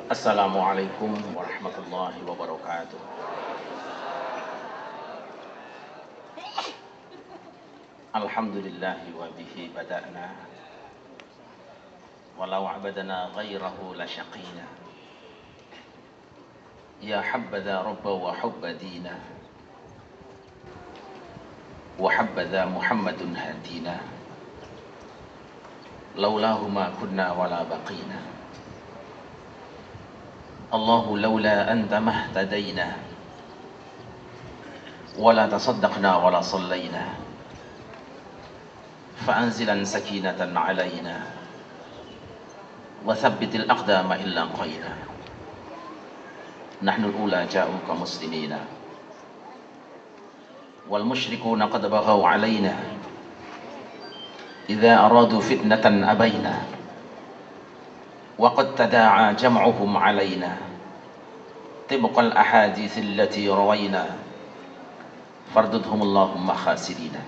Assalamualaikum warahmatullahi wabarakatuh. Alhamdulillahi wa bihi bada'na walau abadana ghairahu lasyaqina. Ya habbadha rabba wa hubba dina wa habbadha Muhammadun hadina. Laulahu ma kunna wala baqina. Allahu laula anta mahtadaina wala tasaddaqna wala sallaina. Fa'anzilan sakinatan alaina wa thabbitil aqdama illa qaina. Nahnu al-ula ja'uka muslimina wal musyrikuna qad baghaw alaina idza aradu fitnatan abaina wa qad tada'a jam'uhum alaina tibqal ahadits allati rawayna fardudhum Allahumma khasirina.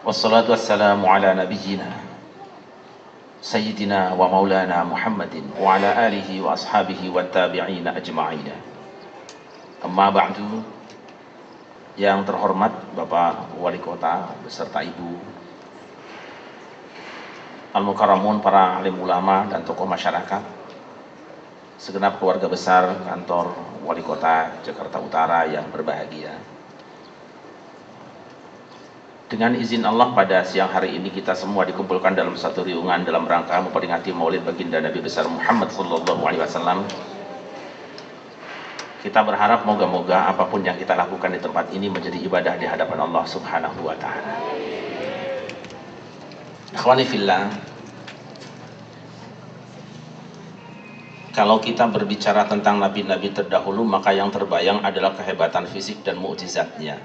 Wassalatu wassalamu ala nabiyyina Sayyidina wa maulana Muhammadin wa ala alihi wa ashabihi wa tabi'ina ajma'ina. Amma ba'du. Yang terhormat Bapak Wali Kota beserta Ibu, Al-Mukarramun, para alim ulama dan tokoh masyarakat, segenap keluarga besar kantor Wali Kota Jakarta Utara yang berbahagia. Dengan izin Allah, pada siang hari ini kita semua dikumpulkan dalam satu riungan dalam rangka memperingati Maulid Baginda Nabi besar Muhammad sallallahu alaihi wasallam. Kita berharap moga-moga apapun yang kita lakukan di tempat ini menjadi ibadah di hadapan Allah Subhanahu wa taala. Ikhwani fillah, kalau kita berbicara tentang nabi-nabi terdahulu, maka yang terbayang adalah kehebatan fisik dan mukjizatnya.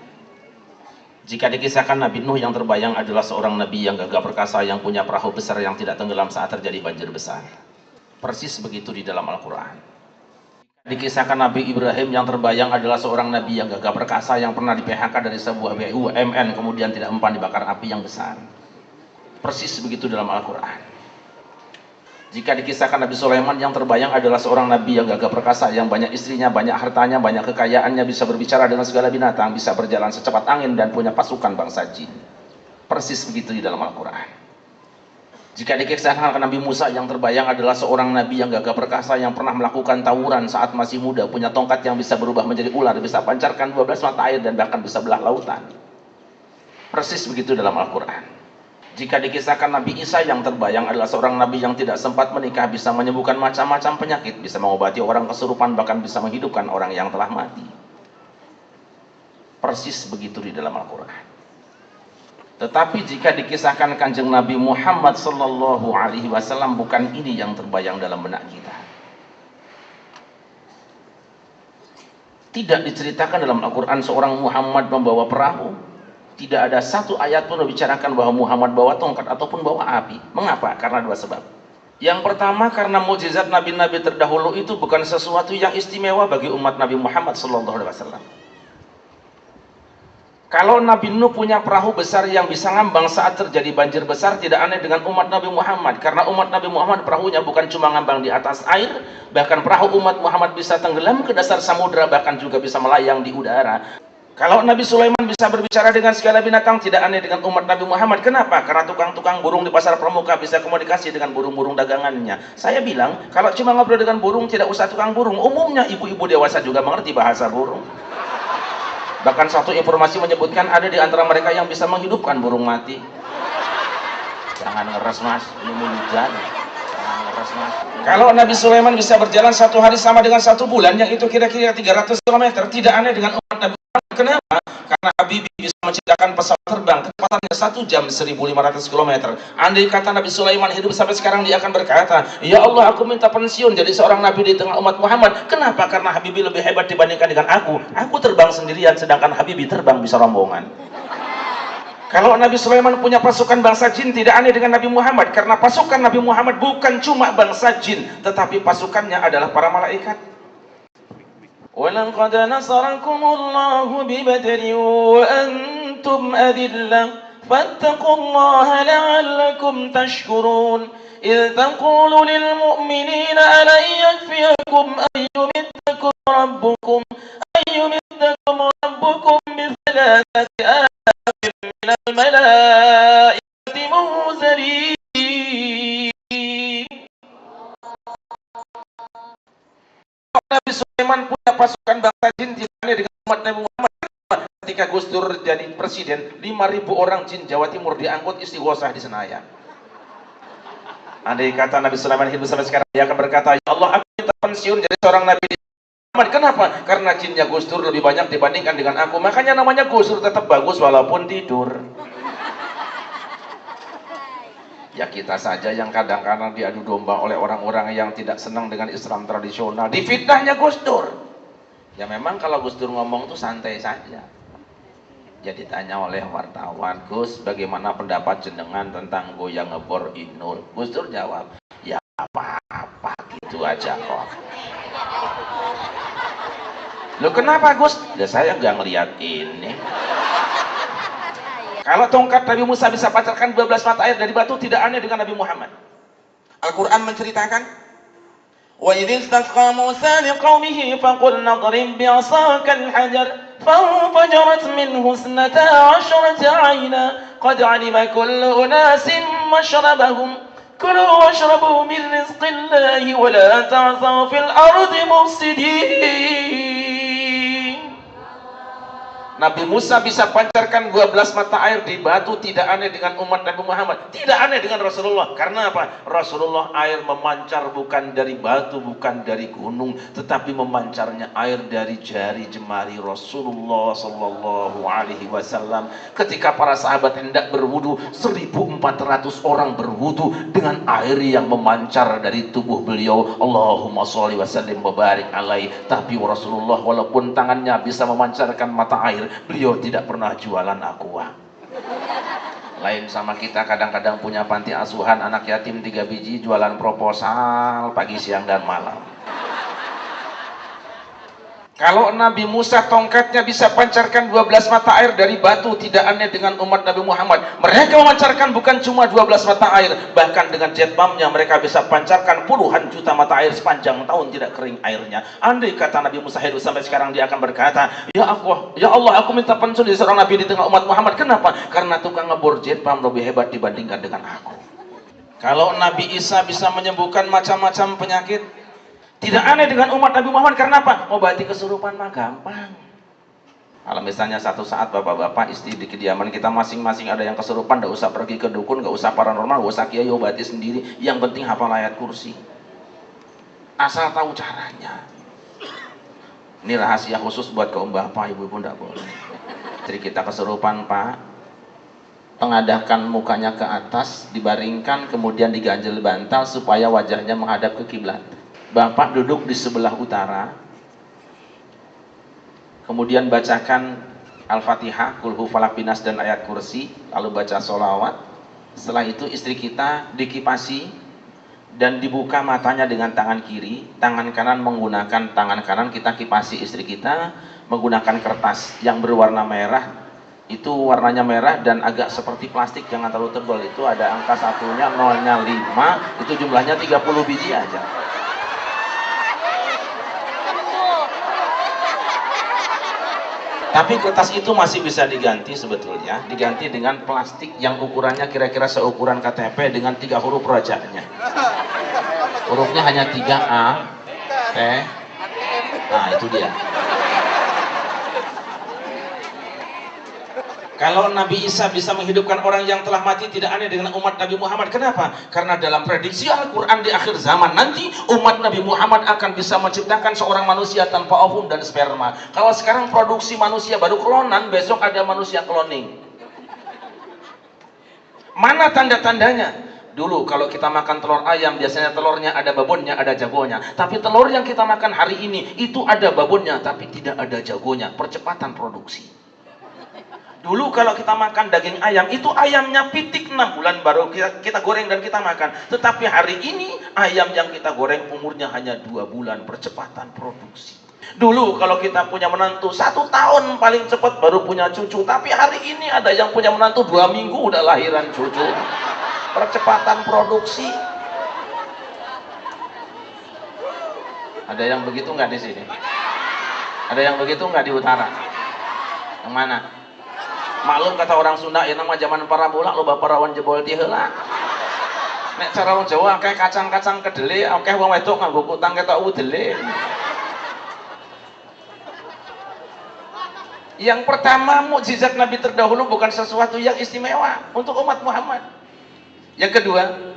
Jika dikisahkan Nabi Nuh, yang terbayang adalah seorang nabi yang gagah perkasa, yang punya perahu besar yang tidak tenggelam saat terjadi banjir besar. Persis begitu di dalam Al-Quran. Dikisahkan Nabi Ibrahim, yang terbayang adalah seorang nabi yang gagah perkasa, yang pernah di-PHK dari sebuah BUMN, kemudian tidak mempan dibakar api yang besar. Persis begitu dalam Al-Quran. Jika dikisahkan Nabi Sulaiman, yang terbayang adalah seorang nabi yang gagah perkasa, yang banyak istrinya, banyak hartanya, banyak kekayaannya, bisa berbicara dengan segala binatang, bisa berjalan secepat angin, dan punya pasukan bangsa jin. Persis begitu di dalam Al-Quran. Jika dikisahkan Nabi Musa, yang terbayang adalah seorang nabi yang gagah perkasa, yang pernah melakukan tawuran saat masih muda, punya tongkat yang bisa berubah menjadi ular, bisa pancarkan 12 mata air, dan bahkan bisa belah lautan. Persis begitu dalam Al-Quran. Jika dikisahkan Nabi Isa, yang terbayang adalah seorang nabi yang tidak sempat menikah, bisa menyembuhkan macam-macam penyakit, bisa mengobati orang kesurupan, bahkan bisa menghidupkan orang yang telah mati. Persis begitu di dalam Al-Quran. Tetapi jika dikisahkan Kanjeng Nabi Muhammad sallallahu alaihi wasallam, bukan ini yang terbayang dalam benak kita. Tidak diceritakan dalam Al-Quran seorang Muhammad membawa perahu. Tidak ada satu ayat pun membicarakan bahwa Muhammad bawa tongkat ataupun bawa api. Mengapa? Karena dua sebab. Yang pertama, karena mukjizat nabi-nabi terdahulu itu bukan sesuatu yang istimewa bagi umat Nabi Muhammad sallallahu alaihi wasallam. Kalau Nabi Nuh punya perahu besar yang bisa ngambang saat terjadi banjir besar, tidak aneh dengan umat Nabi Muhammad. Karena umat Nabi Muhammad perahunya bukan cuma ngambang di atas air, bahkan perahu umat Muhammad bisa tenggelam ke dasar samudra, bahkan juga bisa melayang di udara. Kalau Nabi Sulaiman bisa berbicara dengan segala binatang, tidak aneh dengan umat Nabi Muhammad. Kenapa? Karena tukang-tukang burung di pasar pramuka bisa komunikasi dengan burung-burung dagangannya. Saya bilang, kalau cuma ngobrol dengan burung, tidak usah tukang burung. Umumnya ibu-ibu dewasa juga mengerti bahasa burung. Bahkan satu informasi menyebutkan ada di antara mereka yang bisa menghidupkan burung mati. Jangan ngeres mas, ini hujan. Jangan ngeres mas. Kalau Nabi Sulaiman bisa berjalan satu hari sama dengan satu bulan, yang itu kira-kira 300 km, tidak aneh dengan umat Nabi Muhammad. Kenapa? Karena Habibie bisa menciptakan pesawat terbang kecepatannya 1 jam 1500 km. Andai kata Nabi Sulaiman hidup sampai sekarang, dia akan berkata, ya Allah, aku minta pensiun jadi seorang nabi di tengah umat Muhammad. Kenapa? Karena Habibie lebih hebat dibandingkan dengan aku. Aku terbang sendirian, sedangkan Habibie terbang bisa rombongan. Kalau Nabi Sulaiman punya pasukan bangsa jin, tidak aneh dengan Nabi Muhammad. Karena pasukan Nabi Muhammad bukan cuma bangsa jin, tetapi pasukannya adalah para malaikat. وَلَقَدْ نَصَرَكُمُ اللَّهُ بِبَدْرٍ وَأَنْتُمْ أَذِلَّةٌ فاتقوا الله لعلكم تشكرون إذ تقول للمؤمنين ألن يكفيكم يمدكم ربكم بثلاثة آلاف من الملائكة منزلين. Nabi Sulaiman punya pasukan bangsa jin dibanding dengan umat Nabi Muhammad. Ketika Gus Dur jadi presiden, 5.000 orang jin Jawa Timur diangkut istighosah di Senayan. Andai kata Nabi Sulaiman hidup sampai sekarang, dia akan berkata, ya Allah, aku minta pensiun jadi seorang Nabi. Kenapa? Karena jinnya Gus Dur lebih banyak dibandingkan dengan aku. Makanya namanya Gus Dur tetap bagus walaupun tidur. Ya kita saja yang kadang-kadang diadu domba oleh orang-orang yang tidak senang dengan Islam tradisional. Difitnahnya Gus Dur. Ya memang kalau Gus Dur ngomong tuh santai saja. Jadi tanya oleh wartawan, Gus, bagaimana pendapat jenengan tentang goyang ngebor Inul? Gus Dur jawab, ya apa-apa gitu aja kok. Loh kenapa Gus? Ya saya nggak ngeliat ini. Kalau tongkat Nabi Musa bisa pancarkan 12 mata air dari batu, tidak aneh dengan Nabi Muhammad. Al-Quran menceritakan, wa idh istasqa Musa liqaumihi faqulna idrib bi'asaka al-hajar fanfajarat minhu 12 'ayna qad 'alima kullu unasin mashrabahum kulu washrabu min rizqillahi wa la ta'thaw fil ardi mufsidin. Nabi Musa bisa pancarkan 12 mata air di batu, tidak aneh dengan umat Nabi Muhammad, tidak aneh dengan Rasulullah. Karena apa? Rasulullah air memancar bukan dari batu, bukan dari gunung, tetapi memancarnya air dari jari jemari Rasulullah Sallallahu Alaihi Wasallam. Ketika para sahabat hendak berwudu, 1.400 orang berwudu dengan air yang memancar dari tubuh beliau. Allahumma sholli wa sallim wa barik alaihi. Tapi Rasulullah walaupun tangannya bisa memancarkan mata air, beliau tidak pernah jualan aqua. Lain sama kita, kadang-kadang punya panti asuhan anak yatim 3 biji, jualan proposal pagi, siang, dan malam. Kalau Nabi Musa tongkatnya bisa pancarkan 12 mata air dari batu, tidak aneh dengan umat Nabi Muhammad. Mereka memancarkan bukan cuma 12 mata air, bahkan dengan jet pumpnya mereka bisa pancarkan puluhan juta mata air sepanjang tahun tidak kering airnya. Andai kata Nabi Musa hidup sampai sekarang, dia akan berkata, ya Allah, aku minta pensiun jadi seorang Nabi di tengah umat Muhammad. Kenapa? Karena tukang ngebor jet pump lebih hebat dibandingkan dengan aku. Kalau Nabi Isa bisa menyembuhkan macam-macam penyakit, tidak aneh dengan umat Nabi Muhammad. Karena apa? Obati kesurupan mah gampang. Kalau misalnya satu saat bapak-bapak istri di kediaman kita masing-masing ada yang kesurupan, gak usah pergi ke dukun, gak usah paranormal, gak usah kiai, obati sendiri. Yang penting hafal ayat kursi, asal tahu caranya. Ini rahasia khusus buat kaum bapak, ibu-ibu gak boleh. Jadi kita kesurupan pak, pengadahkan mukanya ke atas, dibaringkan, kemudian diganjel bantal supaya wajahnya menghadap ke kiblat. Bapak duduk di sebelah utara, kemudian bacakan Al-Fatihah, Kulhu Falak Binas dan ayat kursi, lalu baca sholawat. Setelah itu istri kita dikipasi dan dibuka matanya dengan tangan kiri, tangan kanan menggunakan tangan kanan kita kipasi istri kita menggunakan kertas yang berwarna merah. Itu warnanya merah dan agak seperti plastik, jangan terlalu tebal. Itu ada angka satunya, nolnya 5, itu jumlahnya 30 biji aja. Tapi kertas itu masih bisa diganti sebetulnya, diganti dengan plastik yang ukurannya kira-kira seukuran KTP dengan 3 huruf rojaknya. Hurufnya hanya 3A, T. Nah itu dia. Kalau Nabi Isa bisa menghidupkan orang yang telah mati, tidak aneh dengan umat Nabi Muhammad. Kenapa? Karena dalam prediksi Al-Quran di akhir zaman nanti, umat Nabi Muhammad akan bisa menciptakan seorang manusia tanpa ovum dan sperma. Kalau sekarang produksi manusia baru klonan, besok ada manusia cloning. Mana tanda-tandanya? Dulu kalau kita makan telur ayam, biasanya telurnya ada babonnya, ada jagonya. Tapi telur yang kita makan hari ini, itu ada babonnya, tapi tidak ada jagonya. Percepatan produksi. Dulu kalau kita makan daging ayam, itu ayamnya pitik 6 bulan baru kita goreng dan kita makan. Tetapi hari ini ayam yang kita goreng umurnya hanya 2 bulan, percepatan produksi. Dulu kalau kita punya menantu 1 tahun paling cepat baru punya cucu, tapi hari ini ada yang punya menantu 2 minggu udah lahiran cucu. Percepatan produksi. Ada yang begitu nggak di sini? Ada yang begitu nggak di utara? Yang mana? Maklum kata orang Sunda, ya nama zaman para bola lo bapak rawan jebol di heula. Nek cara orang Jawa akeh kacang-kacang kedele, akeh wong wedok nganggo kutang ketok udele. Yang pertama, mukjizat Nabi terdahulu bukan sesuatu yang istimewa untuk umat Muhammad. Yang kedua,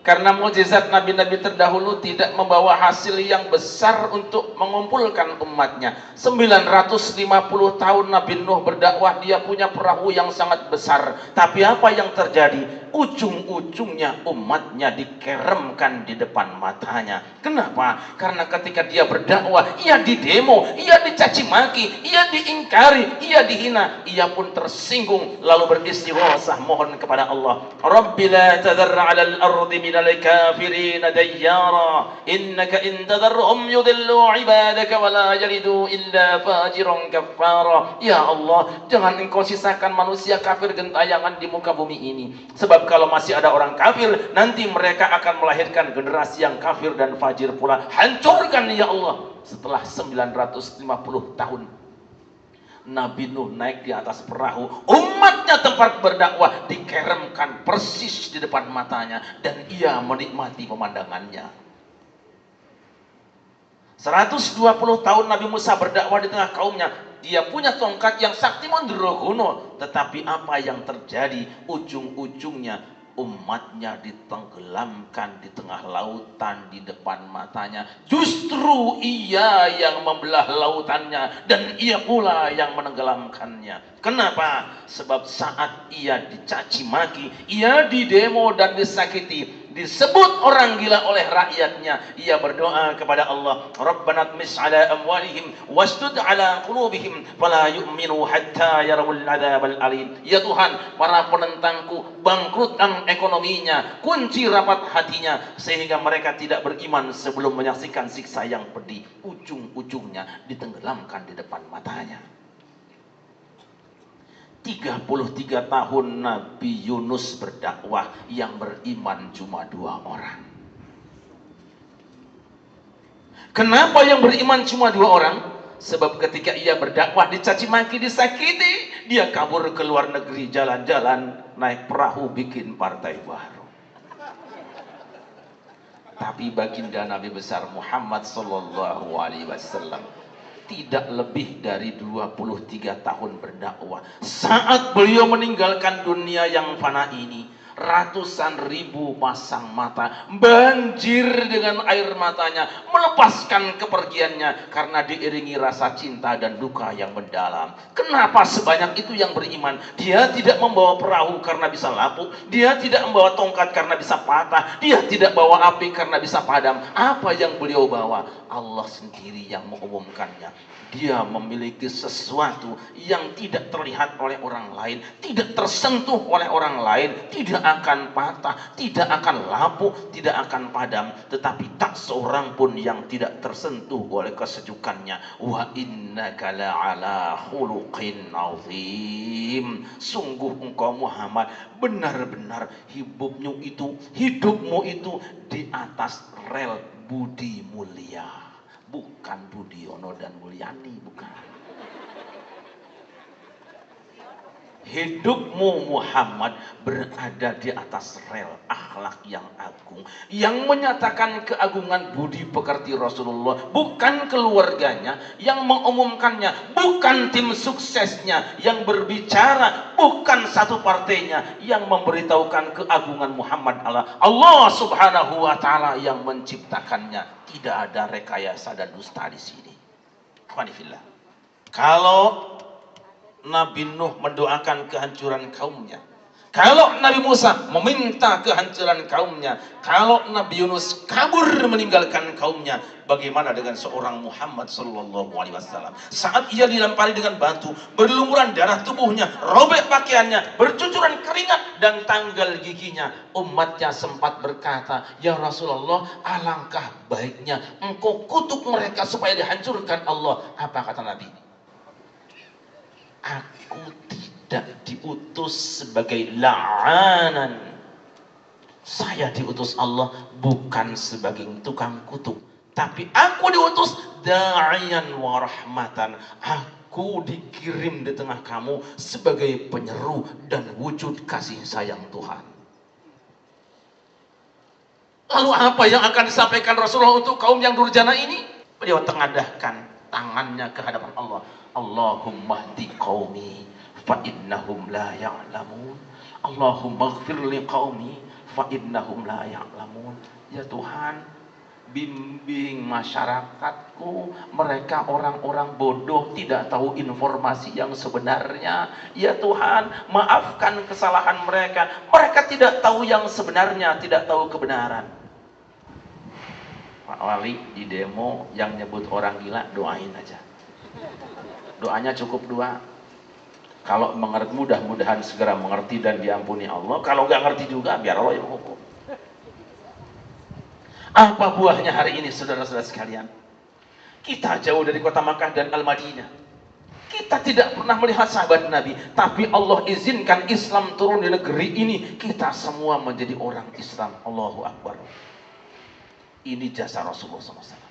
karena mukjizat nabi-nabi terdahulu tidak membawa hasil yang besar untuk mengumpulkan umatnya. 950 tahun Nabi Nuh berdakwah, dia punya perahu yang sangat besar. Tapi apa yang terjadi? Ujung-ujungnya umatnya dikeremkan di depan matanya. Kenapa? Karena ketika dia berdakwah, ia didemo, ia dicaci maki, ia diingkari, ia dihina, ia pun tersinggung, lalu beristighosah mohon kepada Allah. Rabbi la tadhar 'alal ardi minal kafirin dayyara innaka in tadharhum yudillu 'ibadaka wa la yalidu illa fajiran kaffara. Ya Allah, jangan engkau sisakan manusia kafir gentayangan di muka bumi ini, sebab kalau masih ada orang kafir, nanti mereka akan melahirkan generasi yang kafir dan fajir pula. Hancurkan ya Allah. Setelah 950 tahun Nabi Nuh naik di atas perahu, umatnya tempat berdakwah dikeremkan persis di depan matanya, dan ia menikmati pemandangannya. 120 tahun Nabi Musa berdakwah di tengah kaumnya, dia punya tongkat yang sakti mandraguna, tetapi apa yang terjadi? Ujung-ujungnya umatnya ditenggelamkan di tengah lautan di depan matanya. Justru ia yang membelah lautannya dan ia pula yang menenggelamkannya. Kenapa? Sebab saat ia dicaci maki, ia didemo dan disakiti, disebut orang gila oleh rakyatnya, ia berdoa kepada Allah, Rabbana tmis ala amwalihim wastud ala qulubihim fala yu'minu hatta yarawul adzabal alim. Ya Tuhan, para penentangku bangkrutkan ekonominya, kunci rapat hatinya, sehingga mereka tidak beriman sebelum menyaksikan siksa yang pedih. Ujung-ujungnya ditenggelamkan di depan matanya. 33 tahun Nabi Yunus berdakwah, yang beriman cuma 2 orang. Kenapa yang beriman cuma 2 orang? Sebab ketika ia berdakwah dicaci maki, disakiti, dia kabur ke luar negeri, jalan-jalan, naik perahu, bikin partai baru. Tapi baginda Nabi besar Muhammad sallallahu alaihi wasallam tidak lebih dari 23 tahun berdakwah. Saat beliau meninggalkan dunia yang fana ini, ratusan ribu pasang mata banjir dengan air matanya melepaskan kepergiannya karena diiringi rasa cinta dan duka yang mendalam. Kenapa sebanyak itu yang beriman? Dia tidak membawa perahu karena bisa lapuk, dia tidak membawa tongkat karena bisa patah, dia tidak bawa api karena bisa padam. Apa yang beliau bawa? Allah sendiri yang mengumumkannya. Dia memiliki sesuatu yang tidak terlihat oleh orang lain, tidak tersentuh oleh orang lain, tidak akan patah, tidak akan lapuk, tidak akan padam, tetapi tak seorang pun yang tidak tersentuh oleh kesejukannya. Wa innaka la'ala khuluqin azim. Sungguh engkau Muhammad benar-benar hidupmu itu di atas rel budi mulia. Bukan Budiono dan Mulyani, bukan. Hidupmu Muhammad berada di atas rel akhlak yang agung, yang menyatakan keagungan budi pekerti Rasulullah, bukan keluarganya yang mengumumkannya, bukan tim suksesnya yang berbicara, bukan satu partainya yang memberitahukan keagungan Muhammad. Allah Subhanahu wa taala yang menciptakannya. Tidak ada rekayasa dan dusta di sini. Kalau Nabi Nuh mendoakan kehancuran kaumnya, Kalau Nabi Musa meminta kehancuran kaumnya, kalau Nabi Yunus kabur meninggalkan kaumnya, bagaimana dengan seorang Muhammad sallallahu alaihi wasallam? Saat ia dilempari dengan batu, berlumuran darah tubuhnya, robek pakaiannya, bercucuran keringat dan tanggal giginya, umatnya sempat berkata, "Ya Rasulullah, alangkah baiknya engkau kutuk mereka supaya dihancurkan Allah." Apa kata Nabi? Aku tidak diutus sebagai la'anan. Saya diutus Allah bukan sebagai tukang kutuk, tapi aku diutus da'iyan wa rahmatan. Aku dikirim di tengah kamu sebagai penyeru dan wujud kasih sayang Tuhan. Lalu apa yang akan disampaikan Rasulullah untuk kaum yang durjana ini? Beliau tengadahkan tangannya ke hadapan Allah. Allahumma hdi qaumi fa innahum la ya'lamun. Allahumma ighfir li qaumi fa innahum la ya'lamun. Ya Tuhan, bimbing masyarakatku, mereka orang-orang bodoh, tidak tahu informasi yang sebenarnya. Ya Tuhan, maafkan kesalahan mereka, mereka tidak tahu yang sebenarnya, tidak tahu kebenaran. Pak Wali di demo yang nyebut orang gila, doain aja. Doanya cukup dua. Kalau mengerti, mudah-mudahan segera mengerti dan diampuni Allah. Kalau nggak ngerti juga, biar Allah yang hukum. Apa buahnya hari ini, saudara-saudara sekalian? Kita jauh dari kota Makkah dan Al-Madinah. Kita tidak pernah melihat sahabat Nabi, tapi Allah izinkan Islam turun di negeri ini. Kita semua menjadi orang Islam. Allahu Akbar. Ini jasa Rasulullah SAW.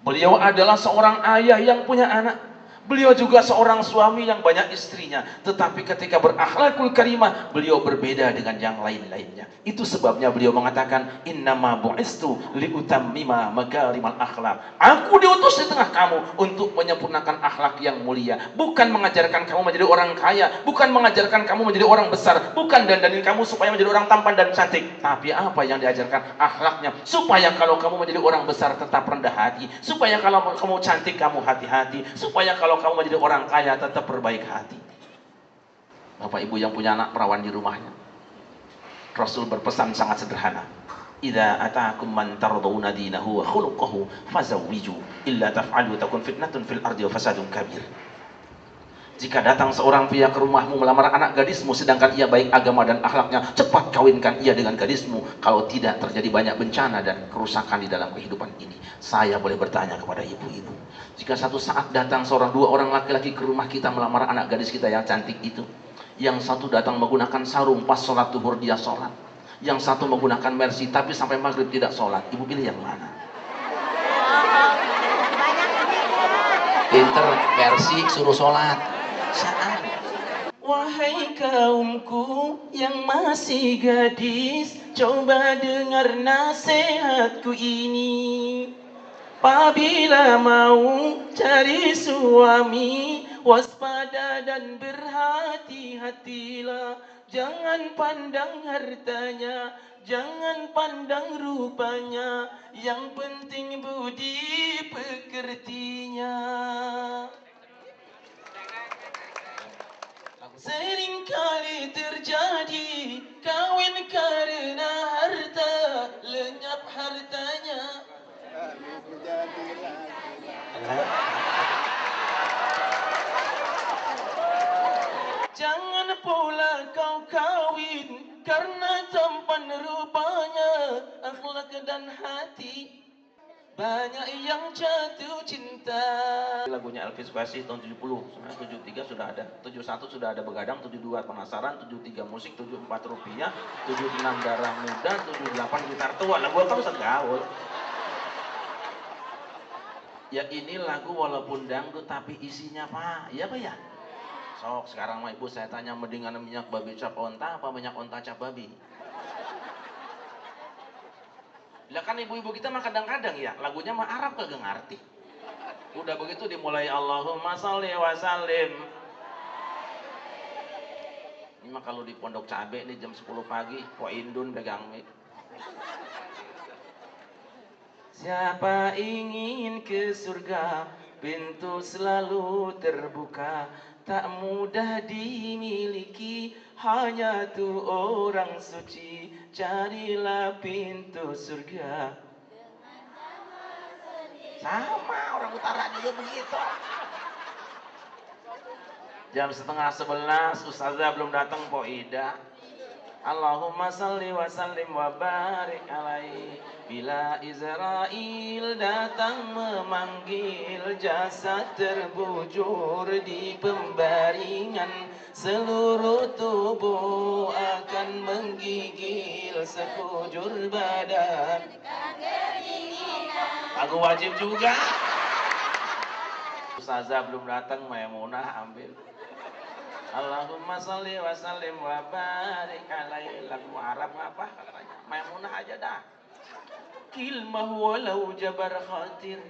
Beliau adalah seorang ayah yang punya anak. Beliau juga seorang suami yang banyak istrinya. Tetapi ketika berakhlakul karimah, beliau berbeda dengan yang lain-lainnya. Itu sebabnya beliau mengatakan, innama bu'istu liutammima makarimal akhlak. Aku diutus di tengah kamu untuk menyempurnakan akhlak yang mulia. Bukan mengajarkan kamu menjadi orang kaya, bukan mengajarkan kamu menjadi orang besar, bukan dandanin kamu supaya menjadi orang tampan dan cantik. Tapi apa yang diajarkan? Akhlaknya. Supaya kalau kamu menjadi orang besar tetap rendah hati, supaya kalau kamu cantik kamu hati-hati, supaya kalau kamu menjadi orang kaya tetap berbaik hati. Bapak ibu yang punya anak perawan di rumahnya, Rasul berpesan sangat sederhana. Idza ataakum man tardawna dinahu wa khuluquhu fazawwiju illa taf'alu takun fitnatun fil ardi wa fasadun kabir. Jika datang seorang pria ke rumahmu melamar anak gadismu sedangkan ia baik agama dan akhlaknya, cepat kawinkan ia dengan gadismu. Kalau tidak, terjadi banyak bencana dan kerusakan di dalam kehidupan ini. Saya boleh bertanya kepada ibu-ibu, jika satu saat datang dua orang laki-laki ke rumah kita melamar anak gadis kita yang cantik itu, yang satu datang menggunakan sarung, pas sholat zuhur dia sholat, yang satu menggunakan mercy tapi sampai maghrib tidak sholat, ibu pilih yang mana? Pinter mercy suruh sholat. Wahai kaumku yang masih gadis, coba dengar nasihatku ini. Apabila mau cari suami, waspada dan berhati-hatilah. Jangan pandang hartanya, jangan pandang rupanya, yang penting budi pekertinya. Seringkali terjadi kawin karena harta, lenyap hartanya. Jangan pula kau kawin karena tampan rupanya, akhlak dan hati. Banyak yang jatuh cinta. Lagunya Elvis Presley tahun 70, 73 sudah ada, 71 sudah ada Begadang, 72 Penasaran, 73 Musik, 74 Rupiah, 76 Darah Muda, 78 Gitar Tua. Lagu apa Ustaz gaul? Ya ini lagu walaupun dangdut tapi isinya Pak, iya Pak ya? Sok sekarang mah ibu saya tanya, mendingan minyak babi cap onta apa minyak onta cap babi? Lah kan ibu-ibu kita mah kadang-kadang ya lagunya mah Arab kagak ngerti. Udah begitu dimulai Allahumma sholli wa sallim. Ini mah kalau di Pondok Cabe nih jam 10 pagi, Po Indun pegang mic. Siapa ingin ke surga, pintu selalu terbuka. tak mudah dimiliki, hanya tuh orang suci, carilah pintu surga. Sama orang utara juga begitu. Jam setengah 11 ustazah belum datang po Ida. Allahumma salli wa sallim wa barik alaihi. Bila Israel datang memanggil, jasad terbujur di pembaringan, seluruh tubuh akan menggigil sekujur badan. Lagu wajib juga. Ustazah belum datang, Maimunah ambil. Allahumma salli wa sallim wa barik alaihi. Lagu Arab apa katanya? Maimunah aja dah. Kilmah walau jabar khatir,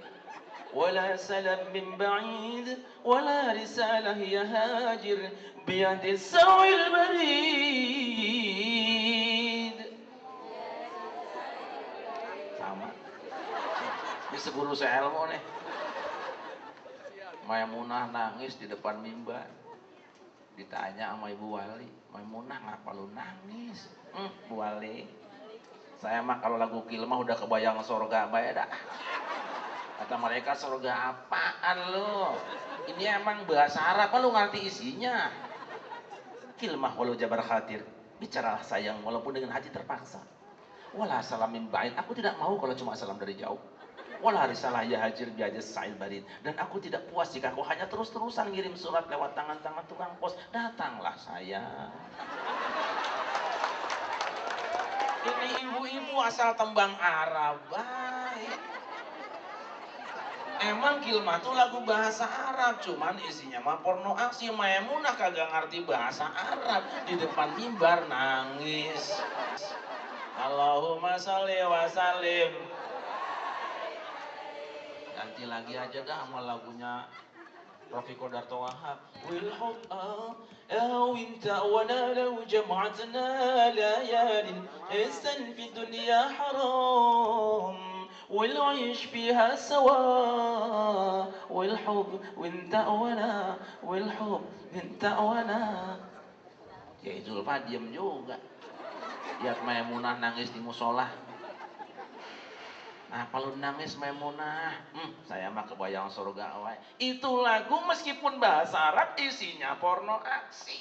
wala salam min ba'id, wala risalah ya hajir, biyadis sawil barid. Sama. Ini seguru seilmu nih. Maimunah nangis di depan mimbar. Ditanya sama Ibu Wali, Maimunah ngapa lu nangis? Bu Wali, saya mah kalau lagu Kilmah udah kebayang surga bae dah. Kata mereka, surga apaan lu? Ini emang bahasa Arab, apa lu ngerti isinya? Kilmah walau jabar khatir, bicaralah sayang walaupun dengan hati terpaksa. Wala salam min ba'id, aku tidak mau kalau cuma salam dari jauh. Wala risalah ya hajir biajas sa'il barid, dan aku tidak puas jika kau hanya terus-terusan ngirim surat lewat tangan-tangan tukang pos. Datanglah sayang. Ini ibu-ibu asal tembang Arab baik. Emang Kilmah tuh lagu bahasa Arab, cuman isinya mah porno aksi. Maimunah kagak ngerti bahasa Arab, di depan mimbar nangis. Allahumma sholli wa sallim. Ganti lagi aja dah sama lagunya Rafiqo Darto Wahab. Will hub awinta wana law jama'atna layalin ihsan fi dunya haram wal 'aish fiha sawa wal hub winta wana wal hub winta wana. Ya Zulfa diem juga. Lihat Maimunah nangis di musola. Nah, kalau nangis Maimunah, saya mah kebayang surga awal. Itu lagu meskipun bahasa Arab isinya porno aksi.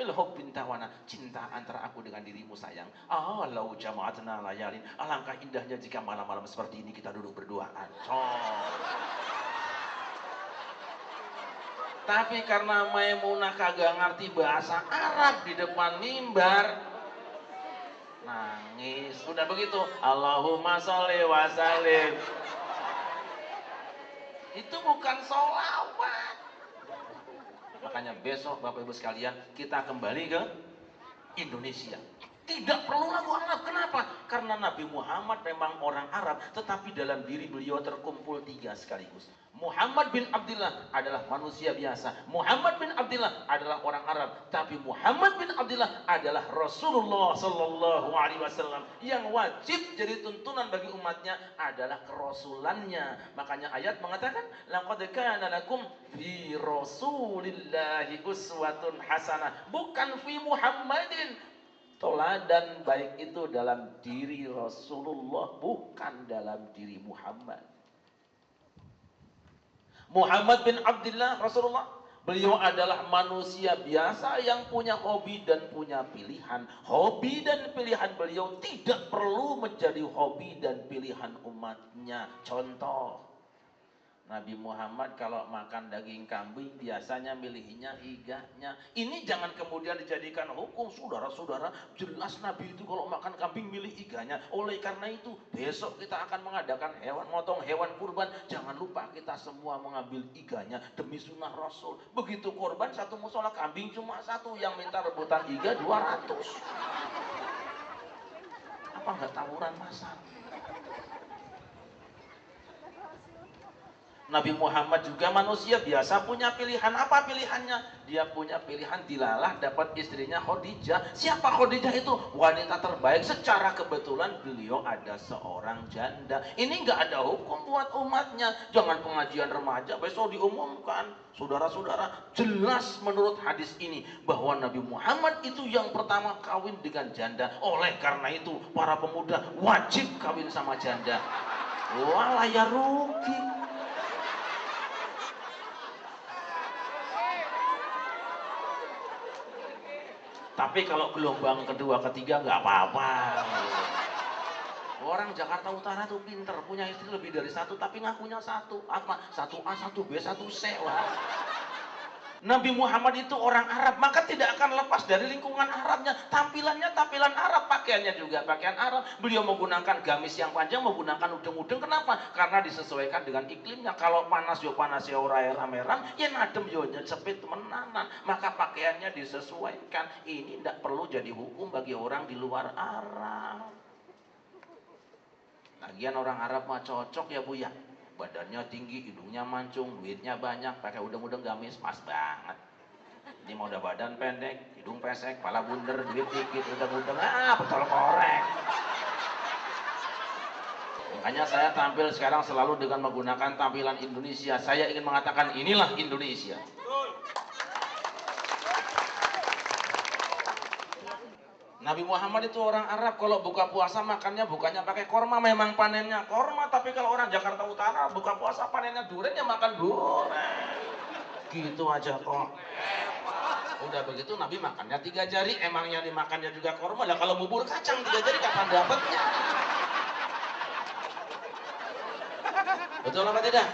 Bilhub bintawana, cinta antara aku dengan dirimu sayang. Lau jama'atna layalin, alangkah indahnya jika malam-malam seperti ini kita duduk berduaan. Tapi karena Maimunah kagak ngerti bahasa Arab di depan mimbar, nangis. Udah begitu, Allahumma sholli wa sallim. Itu bukan sholawat. Makanya besok Bapak Ibu sekalian, kita kembali ke Indonesia. Tidak perlu lagu Arab. Kenapa? Karena Nabi Muhammad memang orang Arab, tetapi dalam diri beliau terkumpul 3 sekaligus. Muhammad bin Abdullah adalah manusia biasa. Muhammad bin Abdullah adalah orang Arab, tapi Muhammad bin Abdullah adalah Rasulullah Sallallahu Alaihi Wasallam yang wajib jadi tuntunan bagi umatnya adalah kerasulannya. Makanya ayat mengatakan, laqad kana lakum fi Rasulillahi uswatun hasanah, bukan fi Muhammadin. Toladan baik itu dalam diri Rasulullah, bukan dalam diri Muhammad. Muhammad bin Abdullah Rasulullah, beliau adalah manusia biasa yang punya hobi dan punya pilihan. Hobi dan pilihan beliau tidak perlu menjadi hobi dan pilihan umatnya. Contoh, Nabi Muhammad kalau makan daging kambing biasanya milihnya iganya. Ini jangan kemudian dijadikan hukum. Saudara-saudara, jelas Nabi itu kalau makan kambing milih iganya. Oleh karena itu besok kita akan mengadakan motong hewan kurban. Jangan lupa kita semua mengambil iganya demi sunnah Rasul. Begitu kurban satu musola kambing cuma 1, yang minta rebutan iga 200. Apa nggak tawuran masal? Nabi Muhammad juga manusia biasa punya pilihan. Apa pilihannya? Dia punya pilihan dilalah dapat istrinya Khadijah. Siapa Khadijah itu? Wanita terbaik. Secara kebetulan beliau ada seorang janda. Ini nggak ada hukum buat umatnya. Jangan pengajian remaja besok diumumkan. Saudara-saudara, jelas menurut hadis ini bahwa Nabi Muhammad itu yang pertama kawin dengan janda. Oleh karena itu para pemuda wajib kawin sama janda. Walah ya rugi. Tapi kalau gelombang kedua, ketiga nggak apa-apa. Orang Jakarta Utara tuh pinter, punya istri lebih dari satu, tapi ngakunya satu. Apa? Satu A, satu B, satu C. Wah. Nabi Muhammad itu orang Arab, maka tidak akan lepas dari lingkungan Arabnya. Tampilannya tampilan Arab, pakaiannya juga pakaian Arab. Beliau menggunakan gamis yang panjang, menggunakan udeng-udeng. Kenapa? Karena disesuaikan dengan iklimnya. Kalau panas yo panas ya ora rameran, ya nadem yo cepet menanan. Maka pakaiannya disesuaikan. Ini tidak perlu jadi hukum bagi orang di luar Arab. Lagian orang Arab mah cocok ya Bu ya. Badannya tinggi, hidungnya mancung, duitnya banyak, pakai udeng-udeng gamis, pas banget. Ini mau udah badan pendek, hidung pesek, kepala bunder, duit dikit, udeng-udeng, betul korek. Makanya saya tampil sekarang selalu dengan menggunakan tampilan Indonesia. Saya ingin mengatakan inilah Indonesia. Nabi Muhammad itu orang Arab, kalau buka puasa makannya bukannya pakai korma, memang panennya korma. Tapi kalau orang Jakarta Utara buka puasa panennya durian, ya makan durian. Gitu aja kok. Udah begitu Nabi makannya 3 jari, emangnya dimakannya juga korma. Lah kalau bubur kacang 3 jari kapan dapatnya? Betul apa tidak?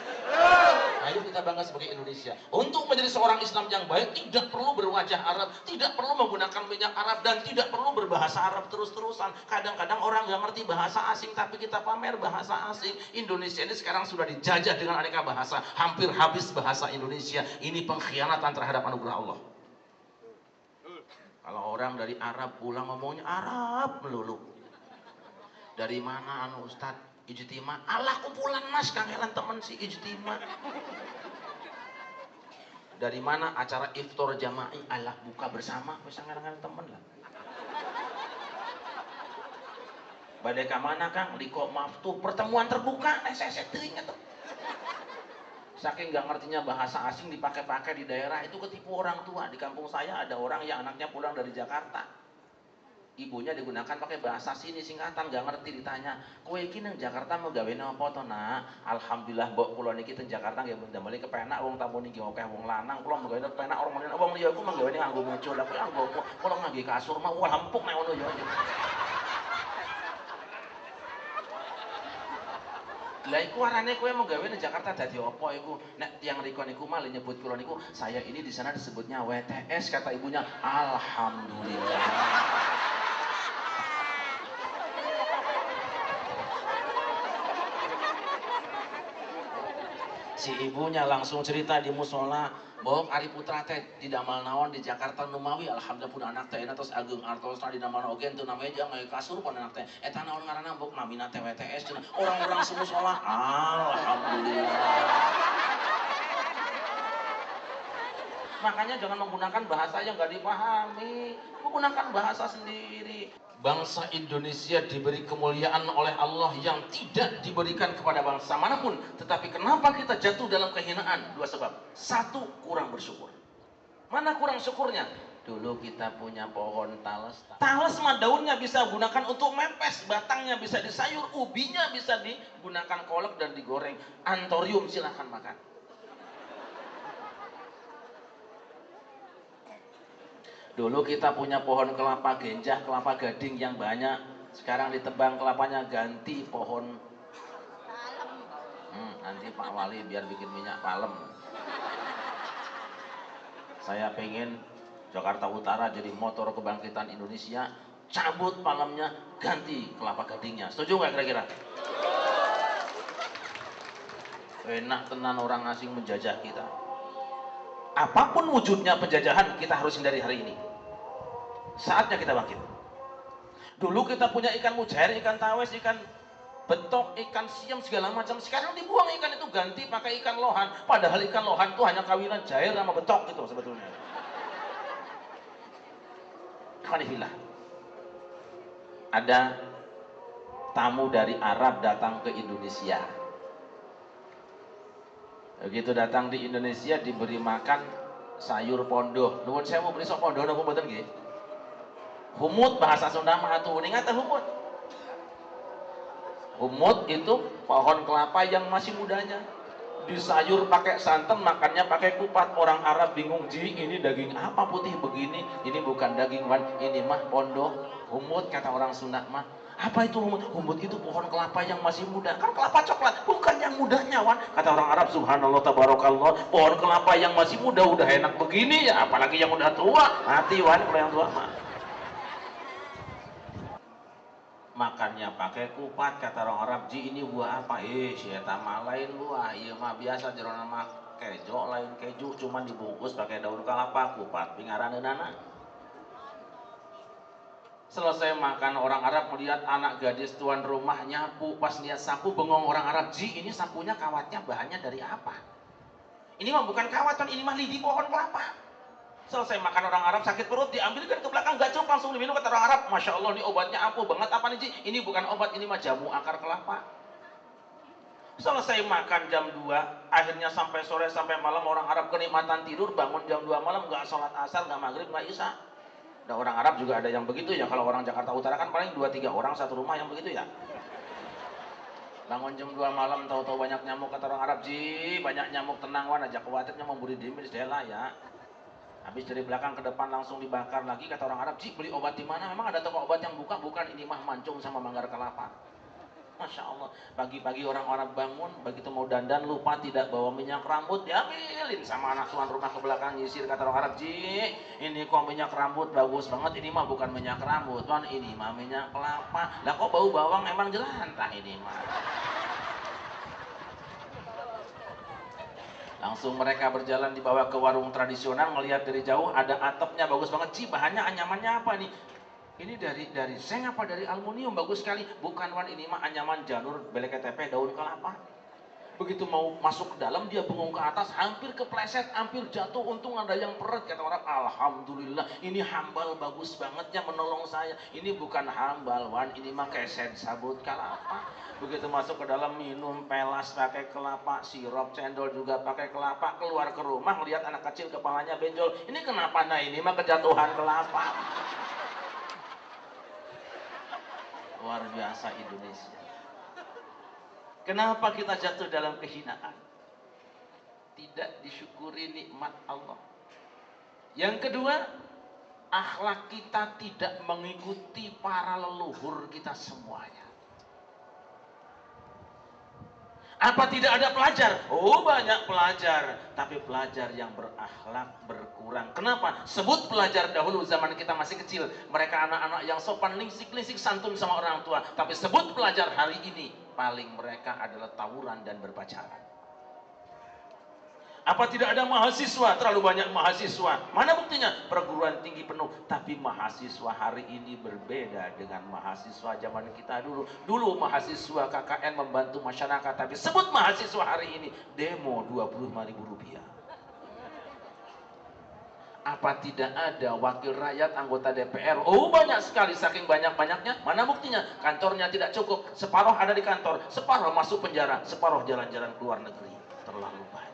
Ayo kita bangga sebagai Indonesia. Untuk menjadi seorang Islam yang baik tidak perlu berwajah Arab, tidak perlu menggunakan minyak Arab, dan tidak perlu berbahasa Arab terus-terusan. Kadang-kadang orang nggak ngerti bahasa asing, tapi kita pamer bahasa asing. Indonesia ini sekarang sudah dijajah dengan aneka bahasa, hampir habis bahasa Indonesia. Ini pengkhianatan terhadap anugerah Allah. Kalau orang dari Arab pulang ngomongnya Arab melulu. Dari mana anu Ustadz? Ijtima, alah kumpulan mas, kangelan temen si ijtima. Dari mana acara iftar jama'i, alah buka bersama, bisa kangelan temen lah. Badai ka mana Kang? Liko maftu, pertemuan terbuka, saya teringat tuh. Saking nggak ngertinya bahasa asing dipakai-pakai di daerah, itu ketipu orang tua. Di kampung saya ada orang yang anaknya pulang dari Jakarta. Ibunya digunakan pakai bahasa sini singkatan, nggak ngerti. Ditanya, kowe iki nang Jakarta mau gawe apa to Nak? Alhamdulillah mbok kula niki teng Jakarta nggih ndamel kepenak wong tamu niki akeh wong lanang, kula menggawe kepenak orang meneh wong liya iku menggawe nganggo muncul. Lah kowe kula ngangge kasur mah wah empuk nek ngono ya. Lah iku arane kowe mau gawe nang Jakarta dadi apa iku? Nek tiyang riko niku mah nyebut kula niku, saya ini di sana disebutnya WTS, kata ibunya. Alhamdulillah. Si ibunya langsung cerita di musola, bahwa Ari Putra teh di damal naon di Jakarta Numawi, alhamdulillah pun anak teh terus Agung Artosna di damal ogen tuh namanya jangan kasur pun anak teh eta naon ngaranna mbok namina teh WTS cenah orang-orang semusola. Alhamdulillah. Makanya jangan menggunakan bahasa yang gak dipahami, menggunakan bahasa sendiri. Bangsa Indonesia diberi kemuliaan oleh Allah yang tidak diberikan kepada bangsa manapun. Tetapi kenapa kita jatuh dalam kehinaan? 2 sebab. 1, kurang bersyukur. Mana kurang syukurnya? Dulu kita punya pohon talas. Talas mah daunnya bisa gunakan untuk mepes, batangnya bisa disayur, ubinya bisa digunakan kolak dan digoreng. Antorium silahkan makan. Dulu kita punya pohon kelapa genjah, kelapa gading yang banyak. Sekarang ditebang kelapanya, ganti pohon palem. Nanti Pak Wali biar bikin minyak palem. Saya pengen Jakarta Utara jadi motor kebangkitan Indonesia. Cabut palemnya, ganti kelapa gadingnya. Setuju nggak kira-kira? Enak tenan orang asing menjajah kita. Apapun wujudnya penjajahan, kita harus hindari hari ini. Saatnya kita bangkit. Dulu kita punya ikan mujair, ikan tawes, ikan betok, ikan siam, segala macam. Sekarang dibuang ikan itu, ganti pakai ikan lohan. Padahal ikan lohan itu hanya kawinan jair sama betok gitu sebetulnya. Alhamdulillah. Ada tamu dari Arab datang ke Indonesia. Begitu datang di Indonesia diberi makan sayur pondoh. Nuwun sewu beri sok pondoh napa mboten nggih? Humut bahasa Sunda mah atuh ingat humut. Humut itu pohon kelapa yang masih mudanya. Disayur pakai santan, makannya pakai kupat. Orang Arab bingung, ji ini daging apa putih begini? Ini bukan daging wan, ini mah pondoh. Humut kata orang Sunda mah. Apa itu humut? Humut itu pohon kelapa yang masih muda. Kan kelapa coklat, bukan yang mudanya wan. Kata orang Arab, subhanallah tabarakallah, pohon kelapa yang masih muda udah enak begini ya, apalagi yang udah tua. Mati wan kalau yang tua mah. Makannya pakai kupat. Kata orang Arab, ji ini buah apa? Si eta mah lain buah, iya mah biasa jerona mah kejo, lain keju, cuman dibungkus pakai daun kelapa, kupat pingaraneunana. Selesai makan, orang Arab melihat anak gadis tuan rumah nyapu. Pas lihat sapu, bengong orang Arab, ji ini sapunya kawatnya bahannya dari apa? Ini mah bukan kawat, ini mah lidi pohon kelapa. Selesai makan orang Arab sakit perut, diambilkan ke belakang, gacok langsung diminum. Kata orang Arab, masya Allah ini obatnya ampuh banget. Apa nih Ji? Ini bukan obat, ini mah jamu akar kelapa. Selesai makan jam 2, akhirnya sampai sore sampai malam orang Arab kenikmatan tidur, bangun jam 2 malam, nggak sholat asar, nggak maghrib, nggak isya. Dan orang Arab juga ada yang begitu ya. Kalau orang Jakarta Utara kan paling 2-3 orang satu rumah yang begitu ya. Bangun jam 2 malam tahu-tahu banyak nyamuk. Kata orang Arab, Ji banyak nyamuk, tenang wan aja, khawatirnya memburi diri di dela ya. Habis dari belakang ke depan langsung dibakar lagi. Kata orang Arab, Ji beli obat di mana? Memang ada toko obat yang buka? Bukan, ini mah mancung sama manggar kelapa. Masya Allah. Pagi-pagi orang Arab bangun, begitu mau dandan lupa tidak bawa minyak rambut, diambilin sama anak tuan rumah ke belakang nyisir. Kata orang Arab, Ji ini kok minyak rambut bagus banget, ini mah bukan minyak rambut tuan, ini mah minyak kelapa. Lah kok bau bawang, emang jelantah ini mah. Langsung mereka berjalan dibawa ke warung tradisional, ngelihat dari jauh ada atapnya bagus banget. Ci bahannya anyamannya apa nih? Ini dari seng apa dari aluminium, bagus sekali. Bukan wan, ini mah anyaman janur belek tepe daun kelapa. Begitu mau masuk ke dalam, dia bengong ke atas, hampir kepleset, hampir jatuh. Untung ada yang peret. Kata orang, alhamdulillah ini hambal bagus banget ya menolong saya. Ini bukan hambal wan, ini mah keset sabut kelapa. Begitu masuk ke dalam, minum pelas pakai kelapa, sirup cendol juga pakai kelapa. Keluar ke rumah melihat anak kecil kepalanya benjol. Ini kenapa? Nah ini mah kejatuhan kelapa. Luar biasa Indonesia. Kenapa kita jatuh dalam kehinaan? Tidak disyukuri nikmat Allah. Yang kedua, akhlak kita tidak mengikuti para leluhur kita semuanya. Apa tidak ada pelajar? Oh banyak pelajar, tapi pelajar yang berakhlak berkurang. Kenapa? Sebut pelajar dahulu zaman kita masih kecil, mereka anak-anak yang sopan, lingsik-lingsik, santun sama orang tua. Tapi sebut pelajar hari ini, paling mereka adalah tawuran dan berpacaran. Apa tidak ada mahasiswa? Terlalu banyak mahasiswa. Mana buktinya? Perguruan tinggi penuh. Tapi mahasiswa hari ini berbeda dengan mahasiswa zaman kita dulu. Dulu mahasiswa KKN membantu masyarakat. Tapi sebut mahasiswa hari ini, demo Rp25.000. Apa tidak ada wakil rakyat anggota DPR? Oh banyak sekali, saking banyak-banyaknya. Mana buktinya? Kantornya tidak cukup. Separuh ada di kantor, separuh masuk penjara, separuh jalan-jalan ke luar negeri. Terlalu banyak.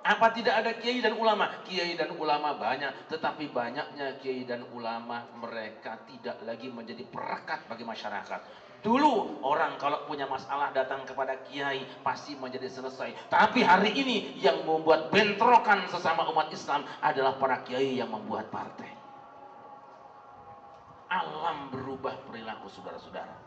Apa tidak ada kiai dan ulama? Kiai dan ulama banyak, tetapi banyaknya kiai dan ulama mereka tidak lagi menjadi perekat bagi masyarakat. Dulu orang kalau punya masalah datang kepada kiai pasti menjadi selesai. Tapi hari ini yang membuat bentrokan sesama umat Islam adalah para kiai yang membuat partai. Alam berubah perilaku saudara-saudara.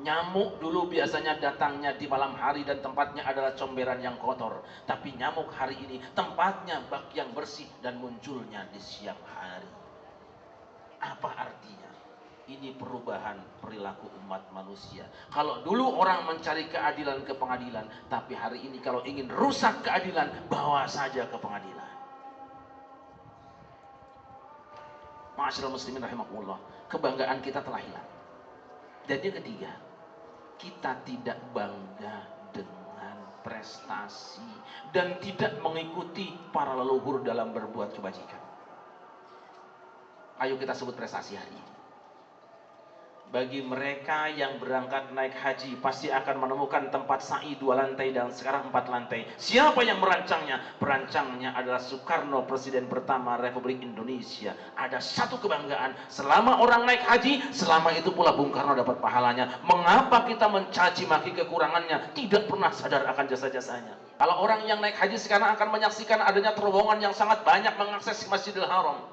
Nyamuk dulu biasanya datangnya di malam hari dan tempatnya adalah comberan yang kotor. Tapi nyamuk hari ini tempatnya bak yang bersih dan munculnya di siang hari. Apa artinya? Ini perubahan perilaku umat manusia. Kalau dulu orang mencari keadilan ke pengadilan, tapi hari ini kalau ingin rusak keadilan, bawa saja ke pengadilan. Ma'asyiral muslimin rahimakumullah, kebanggaan kita telah hilang. Dan yang ketiga, kita tidak bangga dengan prestasi dan tidak mengikuti para leluhur dalam berbuat kebajikan. Ayo kita sebut prestasi hari ini. Bagi mereka yang berangkat naik haji pasti akan menemukan tempat sa'i 2 lantai dan sekarang 4 lantai. Siapa yang merancangnya? Perancangnya adalah Soekarno, Presiden pertama Republik Indonesia. Ada satu kebanggaan, selama orang naik haji, selama itu pula Bung Karno dapat pahalanya. Mengapa kita mencaci maki kekurangannya? Tidak pernah sadar akan jasa-jasanya. Kalau orang yang naik haji sekarang akan menyaksikan adanya terowongan yang sangat banyak mengakses Masjidil Haram,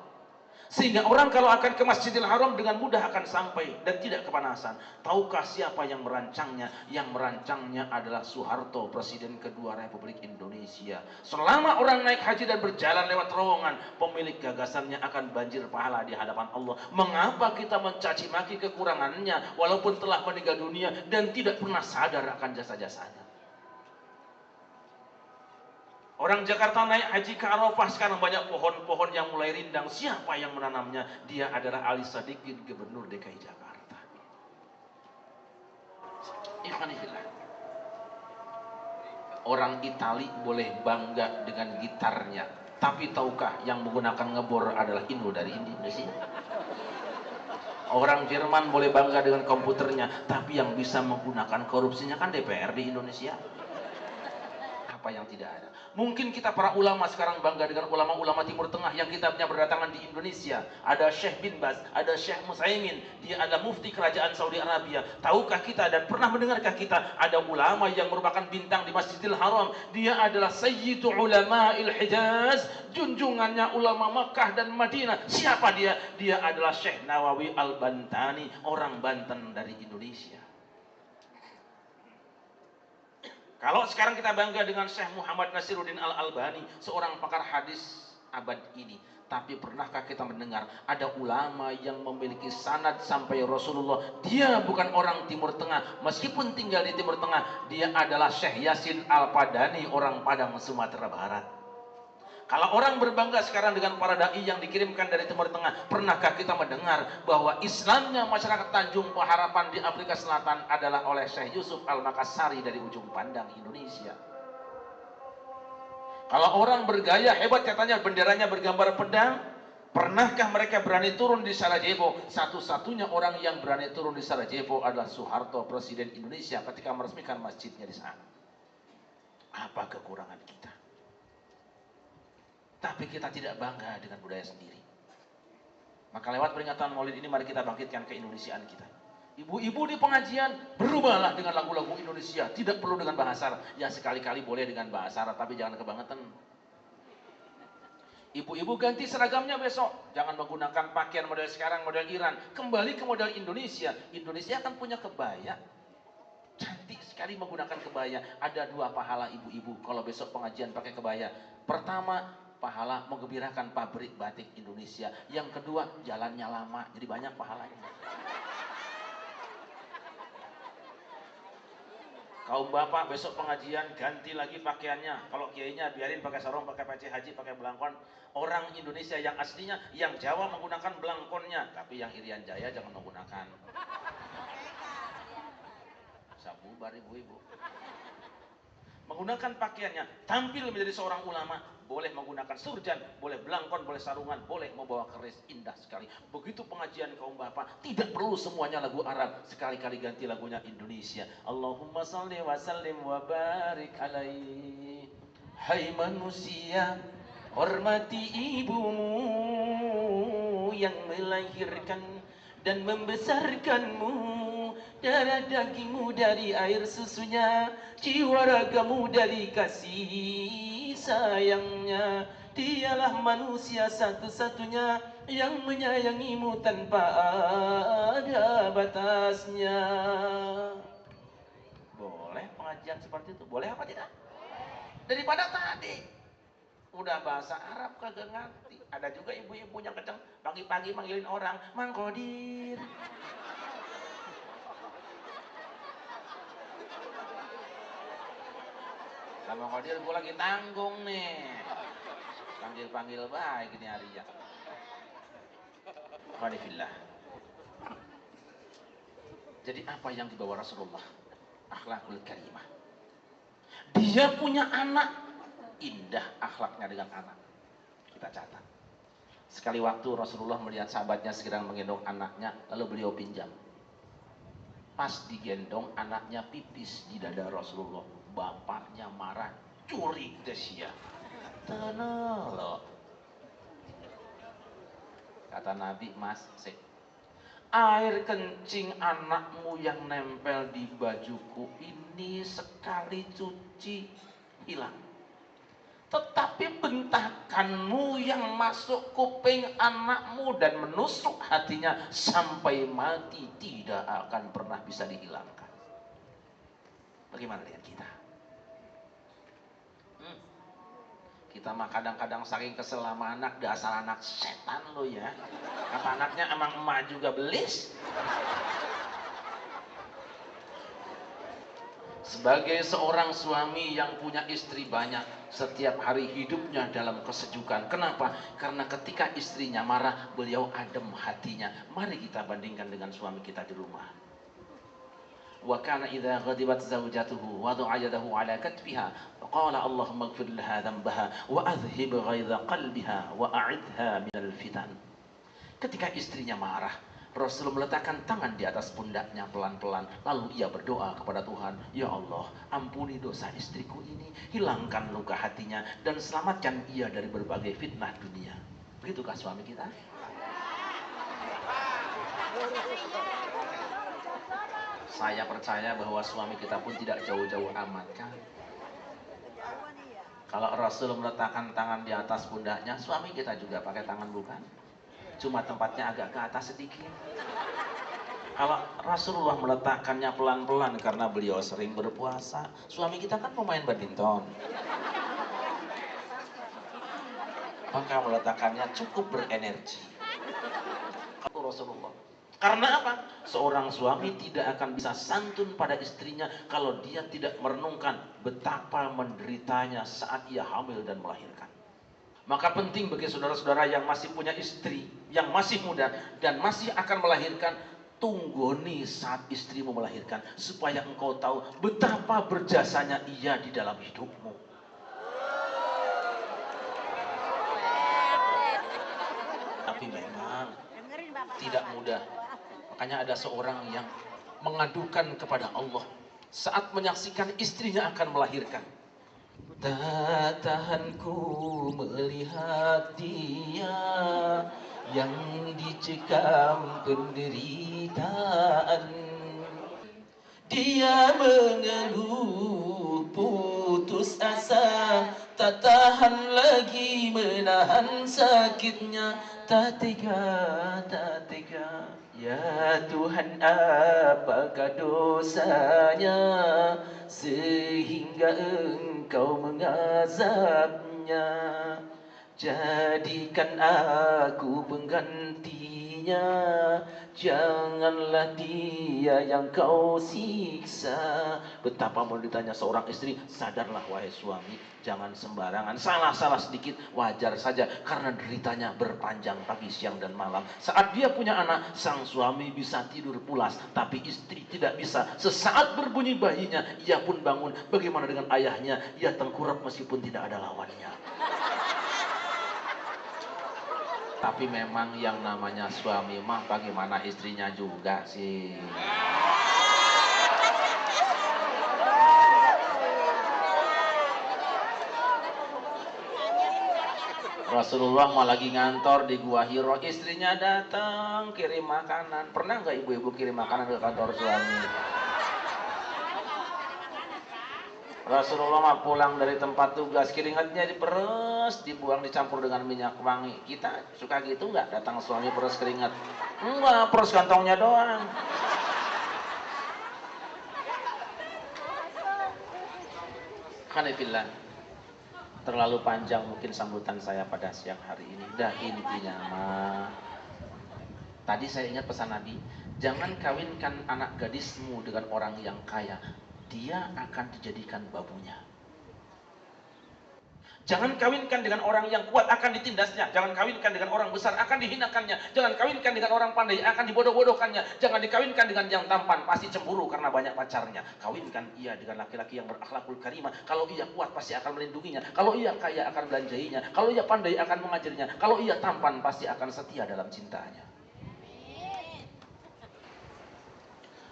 sehingga orang kalau akan ke Masjidil Haram dengan mudah akan sampai dan tidak kepanasan. Tahukah siapa yang merancangnya? Yang merancangnya adalah Soeharto, Presiden kedua Republik Indonesia. Selama orang naik haji dan berjalan lewat terowongan, pemilik gagasannya akan banjir pahala di hadapan Allah. Mengapa kita mencaci maki kekurangannya walaupun telah meninggal dunia dan tidak pernah sadar akan jasa-jasanya? Orang Jakarta naik haji ke Arafah, sekarang banyak pohon-pohon yang mulai rindang. Siapa yang menanamnya? Dia adalah Ali Sadikin, Gubernur DKI Jakarta. Ikhwanifillah. Orang Itali boleh bangga dengan gitarnya, tapi tahukah yang menggunakan ngebor adalah Indo dari Indonesia? Orang Jerman boleh bangga dengan komputernya, tapi yang bisa menggunakan korupsinya kan DPR di Indonesia. Apa yang tidak ada? Mungkin kita para ulama sekarang bangga dengan ulama-ulama Timur Tengah yang kitabnya berdatangan di Indonesia. Ada Syekh bin Baz, ada Syekh Musaimin, dia adalah mufti kerajaan Saudi Arabia. Tahukah kita dan pernah mendengarkah kita ada ulama yang merupakan bintang di Masjidil Haram? Dia adalah Sayyidu Ulama'il Hijaz, junjungannya ulama Makkah dan Madinah. Siapa dia? Dia adalah Syekh Nawawi Al-Bantani, orang Banten dari Indonesia. Kalau sekarang kita bangga dengan Syekh Muhammad Nasiruddin Al-Albani, seorang pakar hadis abad ini. Tapi pernahkah kita mendengar ada ulama yang memiliki sanad sampai Rasulullah? Dia bukan orang Timur Tengah, meskipun tinggal di Timur Tengah. Dia adalah Syekh Yasin Al-Padani, orang Padang, Sumatera Barat. Kalau orang berbangga sekarang dengan para dai yang dikirimkan dari Timur Tengah, pernahkah kita mendengar bahwa Islamnya masyarakat Tanjung Pengharapan di Afrika Selatan adalah oleh Syekh Yusuf Al-Makassari dari ujung pandang Indonesia? Kalau orang bergaya hebat katanya benderanya bergambar pedang, pernahkah mereka berani turun di Sarajevo? Satu-satunya orang yang berani turun di Sarajevo adalah Soeharto, Presiden Indonesia, ketika meresmikan masjidnya di sana. Apa kekurangan kita? Tapi kita tidak bangga dengan budaya sendiri. Maka lewat peringatan Maulid ini mari kita bangkitkan keindonesiaan kita. Ibu-ibu di pengajian, berubahlah dengan lagu-lagu Indonesia. Tidak perlu dengan bahasa Arab. Ya sekali-kali boleh dengan bahasa Arab, tapi jangan kebangetan. Ibu-ibu ganti seragamnya besok. Jangan menggunakan pakaian model sekarang, model Iran. Kembali ke model Indonesia. Indonesia akan punya kebaya. Cantik sekali menggunakan kebaya. Ada 2 pahala ibu-ibu kalau besok pengajian pakai kebaya. Pertama, pahala menggembirakan pabrik batik Indonesia. Yang kedua, jalannya lama, jadi banyak pahalanya. Kaum bapak besok pengajian ganti lagi pakaiannya. Kalau kiainya biarin pakai sarung, pakai peci haji, pakai belangkon. Orang Indonesia yang aslinya, yang Jawa menggunakan belangkonnya, tapi yang Irian Jaya jangan menggunakan. Sabubar ibu-ibu. Menggunakan pakaiannya, tampil menjadi seorang ulama, boleh menggunakan surjan, boleh belangkon, boleh sarungan, boleh membawa keris, indah sekali. Begitu pengajian kaum bapak, tidak perlu semuanya lagu Arab, sekali-kali ganti lagunya Indonesia. Allahumma salli wa sallim wa barik alaihi. Hai manusia, hormati ibumu yang melahirkan dan membesarkanmu, darah dagingmu dari air susunya, jiwa ragamu dari kasih sayangnya. Dialah manusia satu-satunya yang menyayangimu tanpa ada batasnya. Boleh pengajian seperti itu? Boleh apa tidak? Daripada tadi udah bahasa Arab kagak ngerti. Ada juga ibu-ibu yang kenceng pagi-pagi manggilin orang Mang Kodir. Sama Kodir gue lagi tanggung nih. Panggil-panggil baik ini hari ya. Wadifillah. Jadi apa yang dibawa Rasulullah? Akhlakul karimah. Dia punya anak, indah akhlaknya dengan anak. Kita catat. Sekali waktu Rasulullah melihat sahabatnya sedang menggendong anaknya, lalu beliau pinjam. Pas digendong, anaknya pipis di dada Rasulullah. Bapaknya marah, curi desia. Tenang loh. Kata Nabi, Mas, air kencing anakmu yang nempel di bajuku ini sekali cuci hilang. Tetapi bentakanmu yang masuk kuping anakmu dan menusuk hatinya sampai mati tidak akan pernah bisa dihilangkan. Bagaimana dengan kita? Kita mah kadang-kadang saking kesel sama anak, dasar anak setan lo ya. Apa anaknya emang emak juga belis? Sebagai seorang suami yang punya istri banyak, setiap hari hidupnya dalam kesejukan. Kenapa? Karena ketika istrinya marah, beliau adem hatinya. Mari kita bandingkan dengan suami kita di rumah. Wa kana idza ghadibat zawjatuhu wa da'a yadahu ala katfiha qala Allahumma ighfir laha dhanbaha wa adhhib ghaidha qalbiha wa a'idha minal fitan. Ketika istrinya marah, Rasul meletakkan tangan di atas pundaknya pelan-pelan, lalu ia berdoa kepada Tuhan, ya Allah, ampuni dosa istriku ini, hilangkan luka hatinya dan selamatkan ia dari berbagai fitnah dunia. Begitukah suami kita? Saya percaya bahwa suami kita pun tidak jauh-jauh amat kan. Kalau Rasul meletakkan tangan di atas pundaknya, suami kita juga pakai tangan bukan? Cuma tempatnya agak ke atas sedikit. Kalau Rasulullah meletakkannya pelan-pelan karena beliau sering berpuasa. Suami kita kan pemain badminton, maka meletakkannya cukup berenergi. Kalau Rasulullah, karena apa? Seorang suami tidak akan bisa santun pada istrinya kalau dia tidak merenungkan betapa menderitanya saat ia hamil dan melahirkan. Maka penting bagi saudara-saudara yang masih punya istri, yang masih muda dan masih akan melahirkan, tunggoni saat istrimu melahirkan, supaya engkau tahu betapa berjasanya ia di dalam hidupmu. Tapi memang tidak mudah. Makanya ada seorang yang mengadukan kepada Allah saat menyaksikan istrinya akan melahirkan. Tak tahanku melihat dia yang dicekam penderitaan. Dia mengeluh putus asa, tak tahan lagi menahan sakitnya. Tak tega, tak tega. Ya Tuhan, apakah dosanya sehingga Engkau mengazabnya? Jadikan aku penggantinya, janganlah dia yang Kau siksa. Betapa menderitanya seorang istri. Sadarlah wahai suami, jangan sembarangan. Salah-salah sedikit wajar saja, karena deritanya berpanjang pagi, siang, dan malam. Saat dia punya anak, sang suami bisa tidur pulas, tapi istri tidak bisa. Sesaat berbunyi bayinya, ia pun bangun. Bagaimana dengan ayahnya? Ia tengkurap meskipun tidak ada lawannya. Tapi memang yang namanya suami mah bagaimana istrinya juga sih. Rasulullah mau lagi ngantor di Gua Hiro, istrinya datang kirim makanan. Pernah nggak ibu-ibu kirim makanan ke kantor suami? Rasulullah mah pulang dari tempat tugas, keringatnya diperes, dibuang, dicampur dengan minyak wangi. Kita suka gitu nggak? Datang suami peres keringat? Enggak, peres kantongnya doang. Kanifillah, terlalu panjang mungkin sambutan saya pada siang hari ini. Dah intinya mah, tadi saya ingat pesan Nabi, jangan kawinkan anak gadismu dengan orang yang kaya. Dia akan dijadikan babunya. Jangan kawinkan dengan orang yang kuat, akan ditindasnya. Jangan kawinkan dengan orang besar, akan dihinakannya. Jangan kawinkan dengan orang pandai, akan dibodoh-bodohkannya. Jangan dikawinkan dengan yang tampan, pasti cemburu karena banyak pacarnya. Kawinkan ia dengan laki-laki yang berakhlakul karimah. Kalau ia kuat, pasti akan melindunginya. Kalau ia kaya, akan belanjainya. Kalau ia pandai, akan mengajarinya. Kalau ia tampan, pasti akan setia dalam cintanya.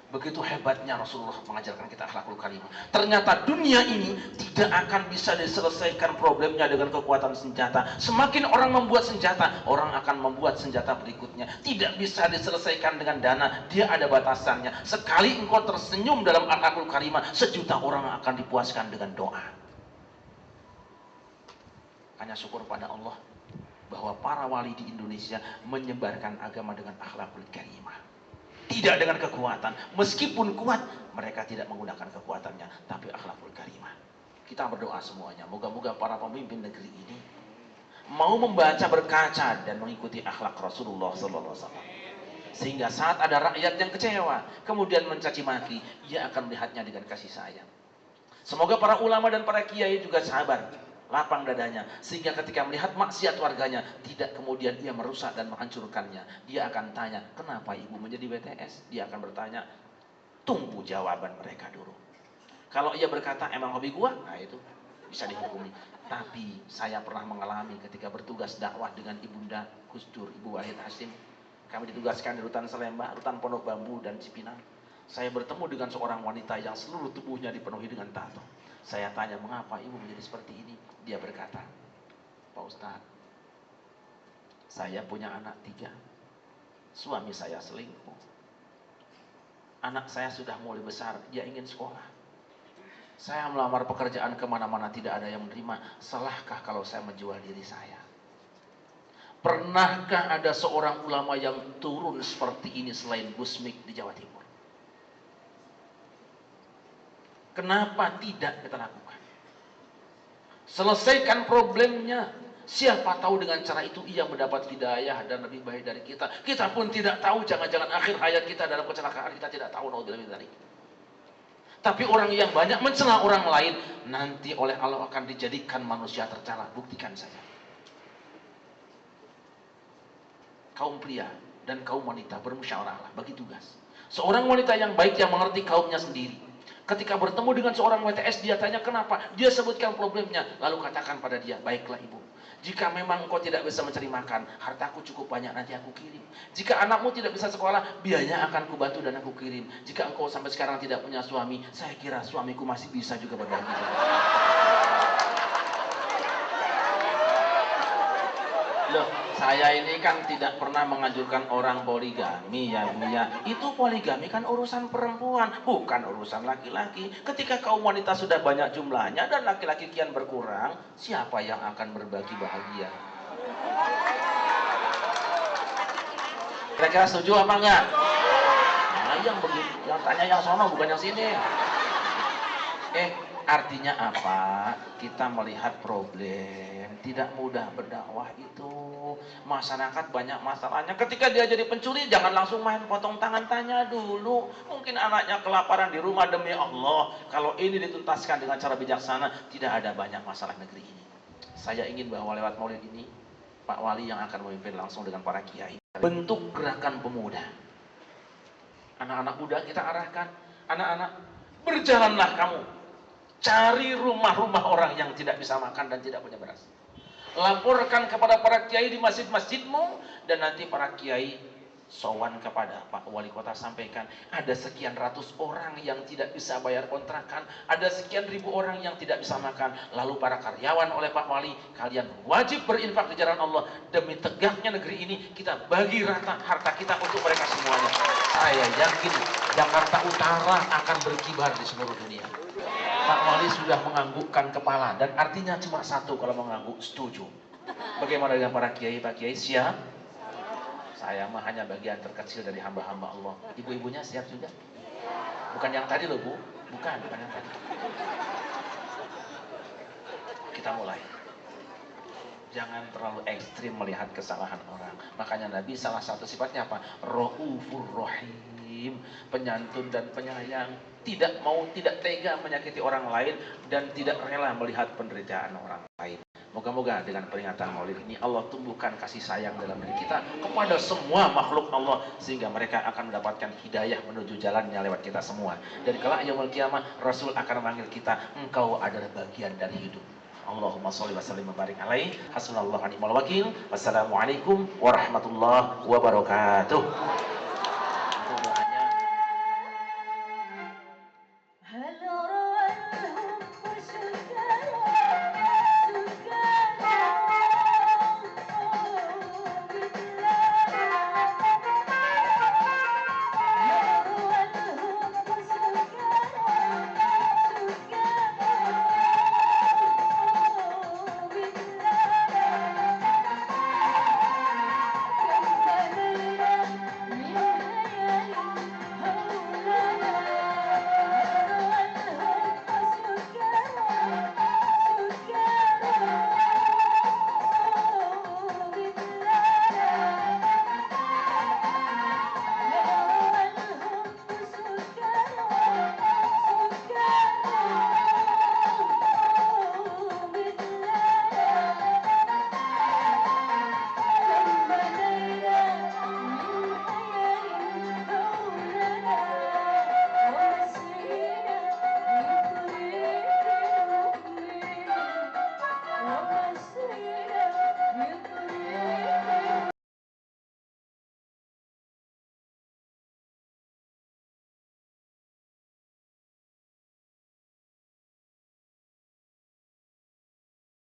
Begitu hebatnya Rasulullah mengajarkan kita akhlakul karimah. Ternyata dunia ini tidak akan bisa diselesaikan problemnya dengan kekuatan senjata. Semakin orang membuat senjata, orang akan membuat senjata berikutnya. Tidak bisa diselesaikan dengan dana, dia ada batasannya. Sekali engkau tersenyum dalam akhlakul karimah, 1 juta orang akan dipuaskan dengan doa. Hanya syukur pada Allah bahwa para wali di Indonesia menyebarkan agama dengan akhlakul karimah. Tidak dengan kekuatan. Meskipun kuat, mereka tidak menggunakan kekuatannya, tapi akhlakul karimah. Kita berdoa semuanya, moga-moga para pemimpin negeri ini mau membaca, berkaca, dan mengikuti akhlak Rasulullah SAW. Sehingga saat ada rakyat yang kecewa, kemudian mencaci maki, ia akan melihatnya dengan kasih sayang. Semoga para ulama dan para kiai juga sabar, lapang dadanya, sehingga ketika melihat maksiat warganya, tidak kemudian ia merusak dan menghancurkannya. Dia akan tanya, kenapa ibu menjadi BTS? Dia akan bertanya, tunggu jawaban mereka dulu. Kalau ia berkata, emang hobi gua? Nah itu bisa dihukumi. Tapi saya pernah mengalami ketika bertugas dakwah dengan Ibunda Gus Dur, Ibu Wahid Hasim. Kami ditugaskan di Rutan Salemba, Rutan Pondok Bambu, dan Cipinang. Saya bertemu dengan seorang wanita yang seluruh tubuhnya dipenuhi dengan tato. Saya tanya, mengapa ibu menjadi seperti ini? Dia berkata, Pak Ustadz, saya punya anak 3. Suami saya selingkuh. Anak saya sudah mulai besar, dia ingin sekolah. Saya melamar pekerjaan kemana-mana, tidak ada yang menerima. Salahkah kalau saya menjual diri saya? Pernahkah ada seorang ulama yang turun seperti ini selain Gus Mik di Jawa Timur? Kenapa tidak kita lakukan? Selesaikan problemnya. Siapa tahu dengan cara itu ia mendapat hidayah dan lebih baik dari kita. Kita pun tidak tahu, jangan-jangan akhir hayat kita dalam kecelakaan, kita tidak tahu. Tapi orang yang banyak mencela orang lain, nanti oleh Allah akan dijadikan manusia tercela. Buktikan saja. Kaum pria dan kaum wanita bermusyawarahlah, bagi tugas. Seorang wanita yang baik yang mengerti kaumnya sendiri, ketika bertemu dengan seorang WTS, dia tanya kenapa, dia sebutkan problemnya, lalu katakan pada dia, baiklah ibu, jika memang engkau tidak bisa mencari makan, hartaku cukup banyak, nanti aku kirim. Jika anakmu tidak bisa sekolah, biayanya akan kubantu dan aku kirim. Jika engkau sampai sekarang tidak punya suami, saya kira suamiku masih bisa juga berbagi. Loh, saya ini kan tidak pernah menganjurkan orang poligami ya Bu ya. Itu poligami kan urusan perempuan, bukan urusan laki-laki. Ketika kaum wanita sudah banyak jumlahnya dan laki-laki kian berkurang, siapa yang akan berbagi bahagia? Kira-kira setuju apa enggak? Nah, yang begitu, yang tanya yang sono bukan yang sini. Artinya apa? Kita melihat problem, tidak mudah berdakwah itu. Masyarakat banyak masalahnya. Ketika dia jadi pencuri, jangan langsung main potong tangan, tanya dulu. Mungkin anaknya kelaparan di rumah, demi Allah. Kalau ini dituntaskan dengan cara bijaksana, tidak ada banyak masalah negeri ini. Saya ingin bahwa lewat maulid ini, Pak Wali yang akan memimpin langsung dengan para kiai. Bentuk gerakan pemuda. Anak-anak muda kita arahkan, anak-anak, berjalanlah kamu. Cari rumah-rumah orang yang tidak bisa makan dan tidak punya beras. Laporkan kepada para kiai di masjid-masjidmu, dan nanti para kiai sowan kepada Pak Wali Kota, sampaikan ada sekian ratus orang yang tidak bisa bayar kontrakan, ada sekian ribu orang yang tidak bisa makan. Lalu para karyawan oleh Pak Wali, kalian wajib berinfak di jalan Allah. Demi tegaknya negeri ini, kita bagi rata harta kita untuk mereka semuanya. Saya yakin Jakarta Utara akan berkibar di seluruh dunia. Pak Wali sudah menganggukkan kepala, dan artinya cuma satu kalau mengangguk, setuju. Bagaimana dengan para kiai? Pak Kiai siap? Saya mah hanya bagian terkecil dari hamba-hamba Allah. Ibu-ibunya siap juga? Bukan yang tadi loh Bu, bukan yang tadi. Kita mulai. Jangan terlalu ekstrim melihat kesalahan orang. Makanya Nabi salah satu sifatnya apa? Raufur Rahim, penyantun dan penyayang. Tidak tega menyakiti orang lain dan tidak rela melihat penderitaan orang lain. Moga-moga dengan peringatan Maulid ini Allah tumbuhkan kasih sayang dalam diri kita kepada semua makhluk Allah, sehingga mereka akan mendapatkan hidayah menuju jalannya lewat kita semua. Dan kelak yaumul qiyamah Rasul akan memanggil kita, engkau adalah bagian dari hidup. Allahumma sholli wa sallim wa barik alaihi. Hasbunallahu wa ni'mal wakil. Wassalamualaikum warahmatullahi wabarakatuh.